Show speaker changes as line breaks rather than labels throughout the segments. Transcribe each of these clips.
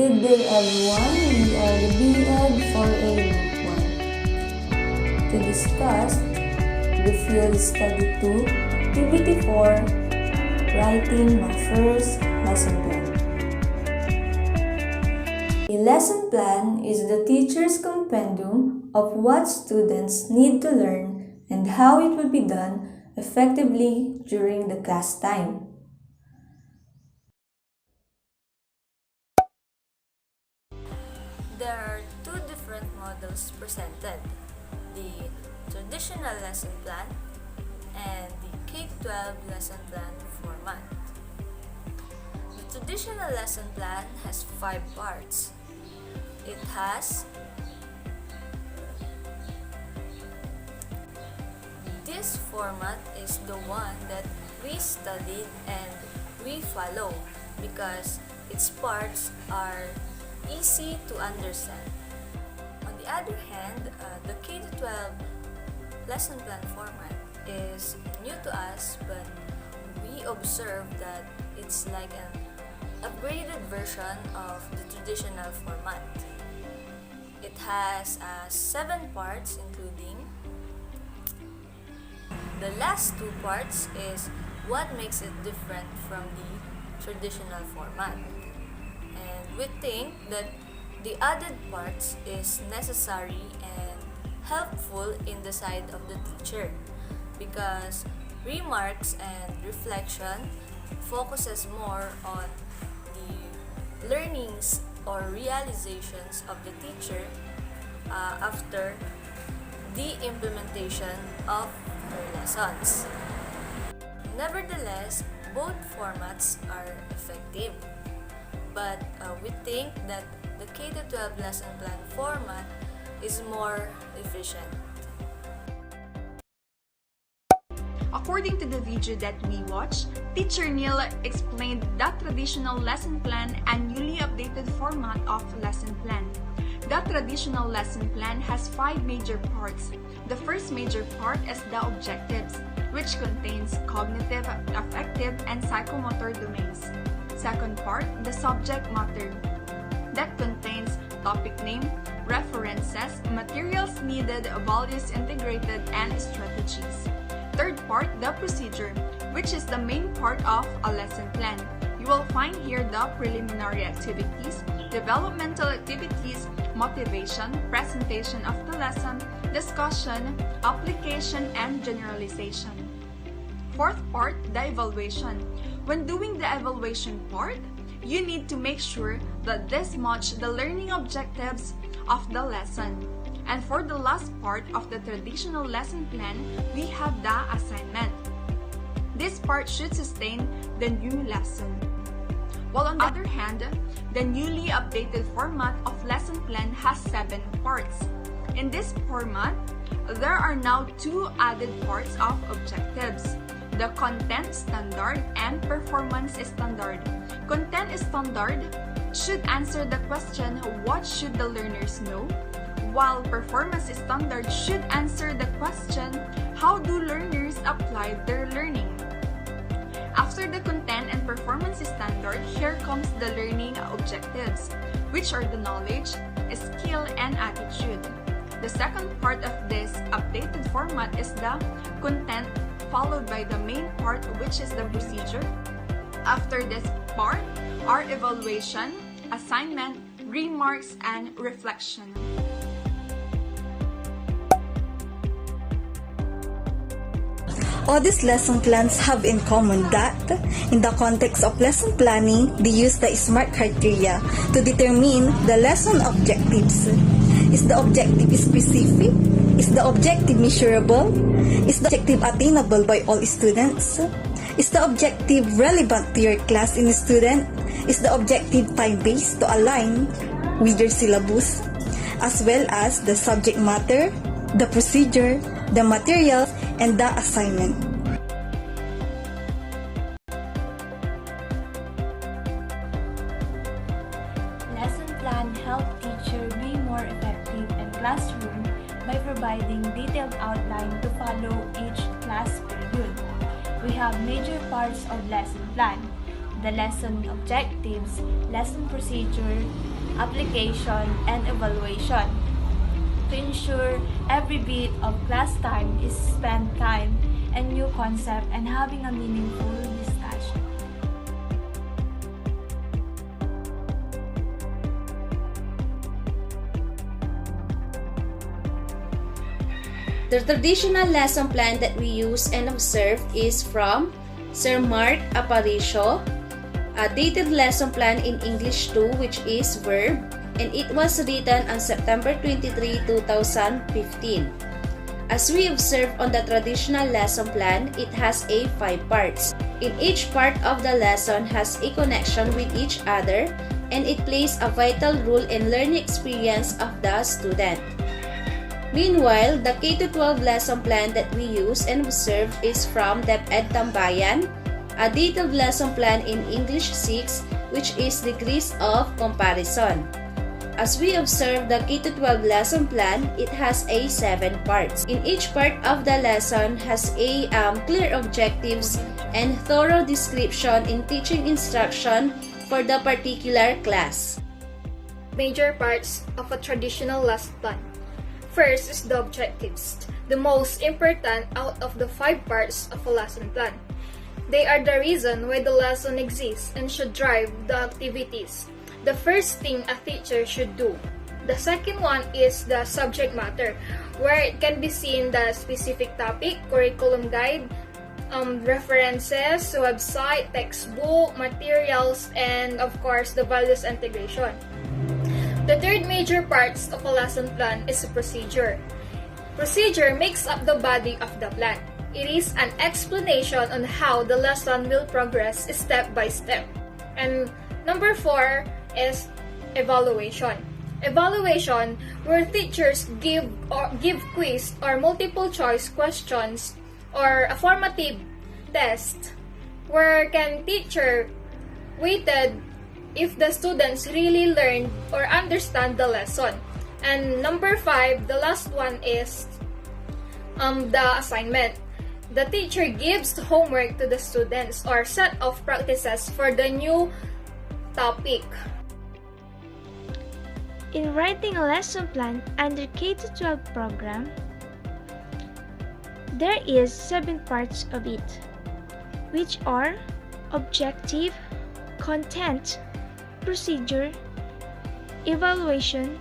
Good day everyone, we are the BEd 4A Group 1. To discuss the field study 2, activity 4, writing my first lesson plan. A lesson plan is the teacher's compendium of what students need to learn and how it will be done effectively during the class time. There are two different models presented, the traditional lesson plan and the K-12 lesson plan format. The traditional lesson plan has 5 parts. It has this format is the one that we studied and we follow because its parts are easy to understand. On the other hand, the K-12 lesson plan format is new to us, but we observe that it's like an upgraded version of the traditional format. It has 7 parts, including the last 2 parts is what makes it different from the traditional format. And we think that the added parts is necessary and helpful in the side of the teacher because remarks and reflection focuses more on the learnings or realizations of the teacher after the implementation of her lessons. Nevertheless, both formats are effective. But we think that the K-12 lesson plan format is more efficient.
According to the video that we watched, Teacher Neil explained that traditional lesson plan and newly updated format of lesson plan. The traditional lesson plan has 5 major parts. The first major part is the objectives, which contains cognitive, affective, and psychomotor domains. Second part, the subject matter, that contains topic name, references, materials needed, values integrated, and strategies. Third part, the procedure, which is the main part of a lesson plan. You will find here the preliminary activities, developmental activities, motivation, presentation of the lesson, discussion, application, and generalization. Fourth part, the evaluation. When doing the evaluation part, you need to make sure that this match the learning objectives of the lesson. And for the last part of the traditional lesson plan, we have the assignment. This part should sustain the new lesson. While on the other hand, the newly updated format of lesson plan has 7 parts. In this format, there are now 2 added parts of objectives: the content standard and performance standard. Content standard should answer the question, what should the learners know? While performance standard should answer the question, how do learners apply their learning? After the content and performance standard, here comes the learning objectives, which are the knowledge, skill, and attitude. The second part of this updated format is the content, followed by the main part, which is the procedure. After this part are evaluation, assignment, remarks, and reflection.
All these lesson plans have in common that, in the context of lesson planning, they use the SMART criteria to determine the lesson objectives. Is the objective specific? Is the objective measurable? Is the objective attainable by all students? Is the objective relevant to your class and student? Is the objective time-based to align with your syllabus? As well as the subject matter, the procedure, the materials, and the assignment.
Lesson plan help teacher be more effective in classroom by providing detailed outline to follow each class period. We have major parts of lesson plan: the lesson objectives, lesson procedure, application, and evaluation. To ensure every bit of class time is spent time and new concept and having a meaningful discussion.
The traditional lesson plan that we use and observe is from Sir Mark Aparicio, a dated lesson plan in English 2, which is verb, and it was written on September 23, 2015. As we observe on the traditional lesson plan, it has 5 parts. In each part of the lesson has a connection with each other, and it plays a vital role in learning experience of the student. Meanwhile, the K-12 lesson plan that we use and observe is from DepEd Tambayan, a dated lesson plan in English 6, which is degrees of comparison. As we observe the K-12 lesson plan, it has 7 parts. In each part of the lesson has clear objectives and thorough description in teaching instruction for the particular class.
Major parts of a traditional lesson plan. First is the objectives, the most important out of the 5 parts of a lesson plan. They are the reason why the lesson exists and should drive the activities. The first thing a teacher should do. The second one is the subject matter, where it can be seen the specific topic, curriculum guide, references, website, textbook, materials, and of course the values integration. The third major parts of a lesson plan is the procedure. Procedure makes up the body of the plan. It is an explanation on how the lesson will progress step by step. And number 4 is evaluation. Evaluation, where teachers give quiz or multiple choice questions or a formative test, where can teacher weighted if the students really learn or understand the lesson. And number 5, the last one is the assignment. The teacher gives homework to the students or set of practices for the new topic.
In writing a lesson plan under K-12 program, there is 7 parts of it, which are objective, content, procedure, evaluation,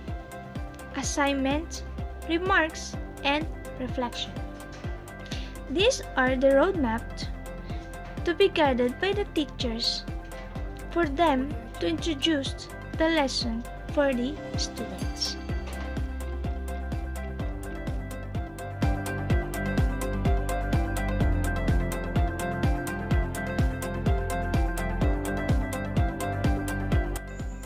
assignment, remarks, and reflection. These are the roadmap to be guided by the teachers for them to introduce the lesson for the students.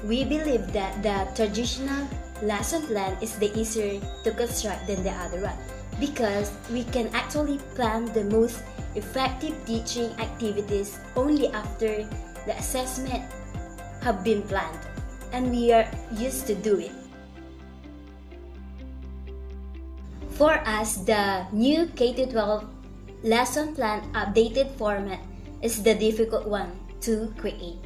We believe that the traditional lesson plan is the easier to construct than the other one because we can actually plan the most effective teaching activities only after the assessment have been planned and we are used to do it. For us, the new K-12 lesson plan updated format is the difficult one to create.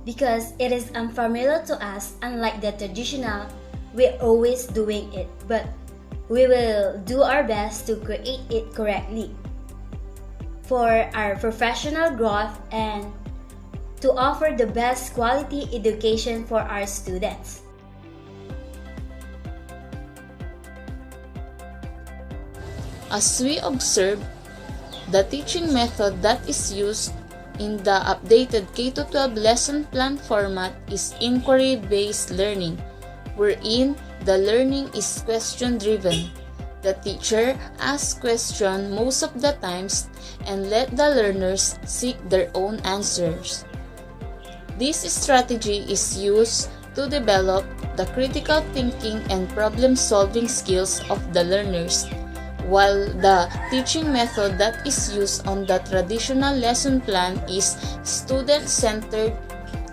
Because it is unfamiliar to us, unlike the traditional, we're always doing it, but we will do our best to create it correctly for our professional growth and to offer the best quality education for our students.
As we observe, the teaching method that is used in the updated K-12 lesson plan format is inquiry-based learning, wherein the learning is question-driven. The teacher asks questions most of the times and let the learners seek their own answers. This strategy is used to develop the critical thinking and problem-solving skills of the learners, while the teaching method that is used on the traditional lesson plan is student-centered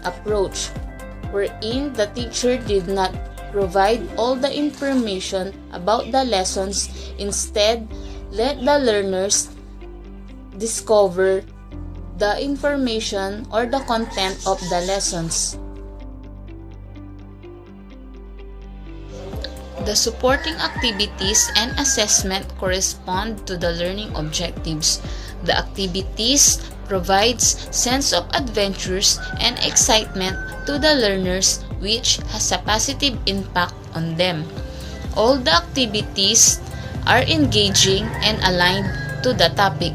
approach, wherein the teacher did not provide all the information about the lessons, instead let the learners discover the information or the content of the lessons. The supporting activities and assessment correspond to the learning objectives. The activities provides sense of adventures and excitement to the learners, which has a positive impact on them. All the activities are engaging and aligned to the topic.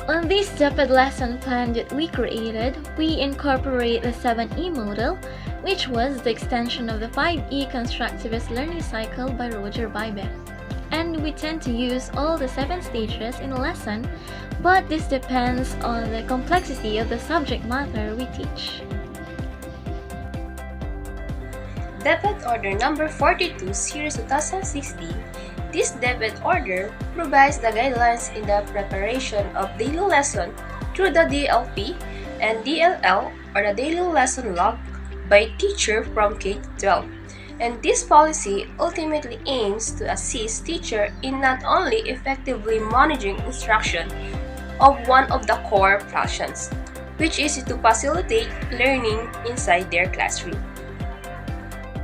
On this DepEd lesson plan that we created, we incorporate the 7E model, which was the extension of the 5E constructivist learning cycle by Roger Bybee. And we tend to use all the 7 stages in a lesson, but this depends on the complexity of the subject matter we teach.
DepEd Order Number 42, Series 2016. This DepEd order provides the guidelines in the preparation of daily lesson through the DLP and DLL, or the daily lesson log, by teacher from K-12. And this policy ultimately aims to assist teacher in not only effectively managing instruction of one of the core functions, which is to facilitate learning inside their classroom.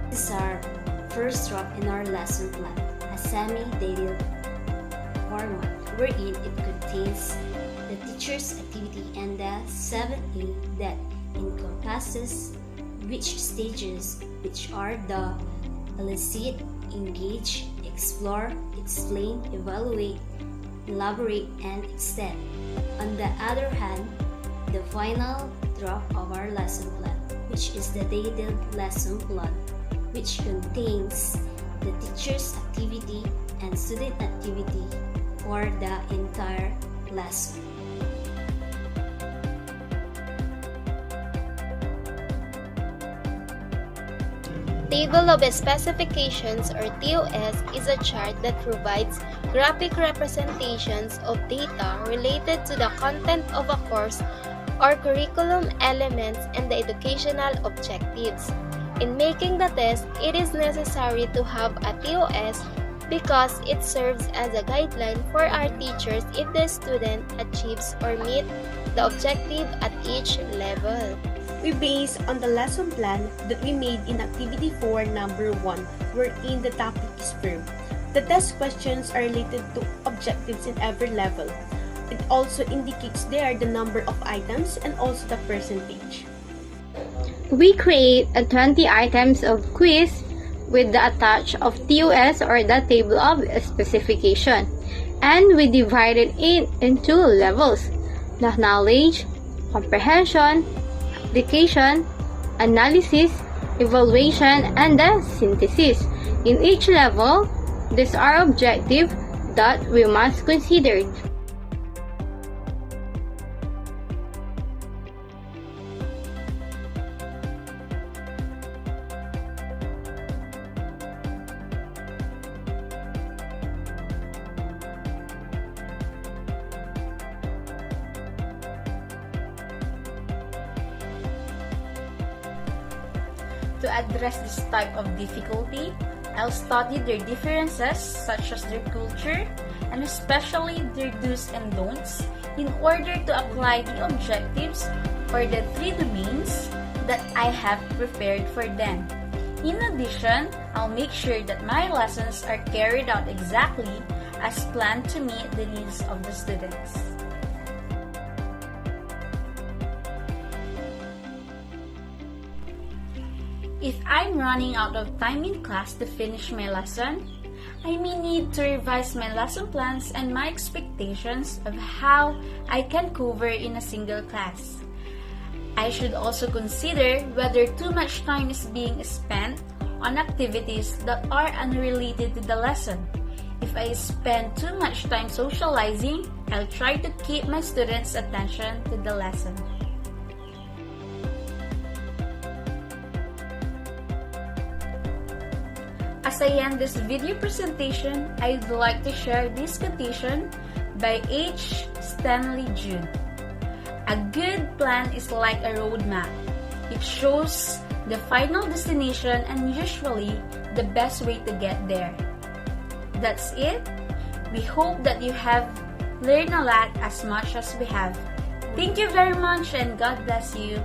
This is our first drop in our lesson plan, a semi-daily format wherein it contains the teacher's activity and the 7E that encompasses which stages, which are the elicit, engage, explore, explain, evaluate, elaborate, and extend. On the other hand, the final draft of our lesson plan, which is the dated lesson plan, which contains the teacher's activity and student activity for the entire lesson.
Table of Specifications, or TOS, is a chart that provides graphic representations of data related to the content of a course or curriculum elements and the educational objectives. In making the test, it is necessary to have a TOS because it serves as a guideline for our teachers if the student achieves or meets the objective at each level.
We base on the lesson plan that we made in Activity 4 number 1, wherein the topic is verb. The test questions are related to objectives in every level. It also indicates there the number of items and also the percentage.
We create a 20 items of quiz with the attach of TOS, or the table of specification, and we divided it into levels: the knowledge, comprehension, application, analysis, evaluation, and the synthesis. In each level, these are objectives that we must consider.
To address this type of difficulty, I'll study their differences, such as their culture, and especially their do's and don'ts, in order to apply the objectives for the 3 domains that I have prepared for them. In addition, I'll make sure that my lessons are carried out exactly as planned to meet the needs of the students. If I'm running out of time in class to finish my lesson, I may need to revise my lesson plans and my expectations of how I can cover in a single class. I should also consider whether too much time is being spent on activities that are unrelated to the lesson. If I spend too much time socializing, I'll try to keep my students' attention to the lesson. As I end this video presentation, I'd like to share this quotation by H. Stanley Jude. A good plan is like a roadmap. It shows the final destination and usually the best way to get there. That's it. We hope that you have learned a lot as much as we have. Thank you very much and God bless you.